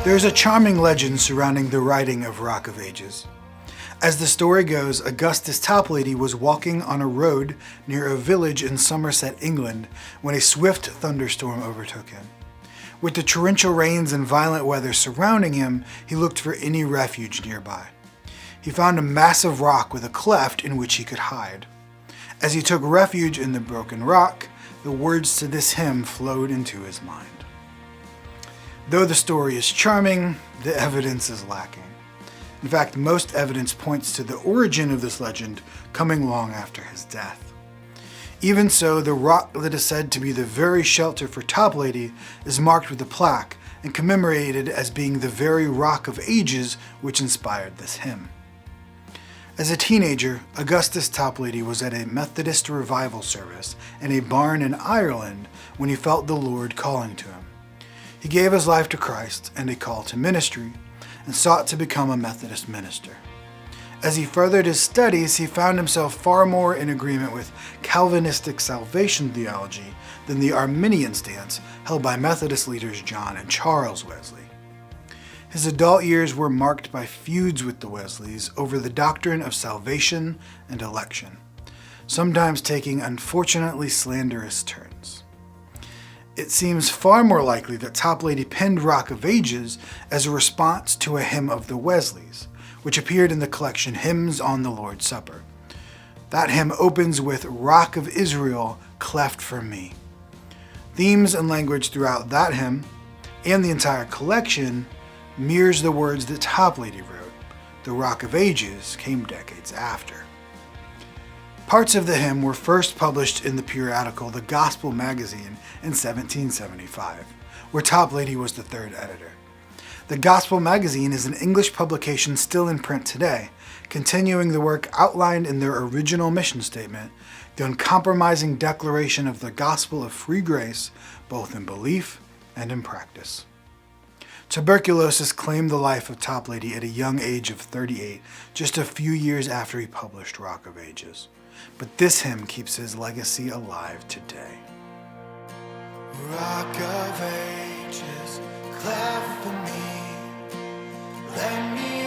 There is a charming legend surrounding the writing of Rock of Ages. As the story goes, Augustus Toplady was walking on a road near a village in Somerset, England, when a swift thunderstorm overtook him. With the torrential rains and violent weather surrounding him, he looked for any refuge nearby. He found a massive rock with a cleft in which he could hide. As he took refuge in the broken rock, the words to this hymn flowed into his mind. Though the story is charming, the evidence is lacking. In fact, most evidence points to the origin of this legend coming long after his death. Even so, the rock that is said to be the very shelter for Toplady is marked with a plaque and commemorated as being the very Rock of Ages which inspired this hymn. As a teenager, Augustus Toplady was at a Methodist revival service in a barn in Ireland when he felt the Lord calling to him. He gave his life to Christ and a call to ministry, and sought to become a Methodist minister. As he furthered his studies, he found himself far more in agreement with Calvinistic salvation theology than the Arminian stance held by Methodist leaders John and Charles Wesley. His adult years were marked by feuds with the Wesleys over the doctrine of salvation and election, sometimes taking unfortunately slanderous turns. It seems far more likely that Toplady penned Rock of Ages as a response to a hymn of the Wesleys, which appeared in the collection Hymns on the Lord's Supper. That hymn opens with Rock of Israel, cleft for me. Themes and language throughout that hymn, and the entire collection, mirrors the words that Toplady wrote. The Rock of Ages came decades after. Parts of the hymn were first published in the periodical The Gospel magazine in 1775, where Toplady was the third editor. The Gospel magazine is an English publication still in print today, continuing the work outlined in their original mission statement, the uncompromising declaration of the gospel of free grace, both in belief and in practice. Tuberculosis claimed the life of Toplady at a young age of 38, just a few years after he published Rock of Ages. But this hymn keeps his legacy alive today. Rock of Ages, cleft for me, let me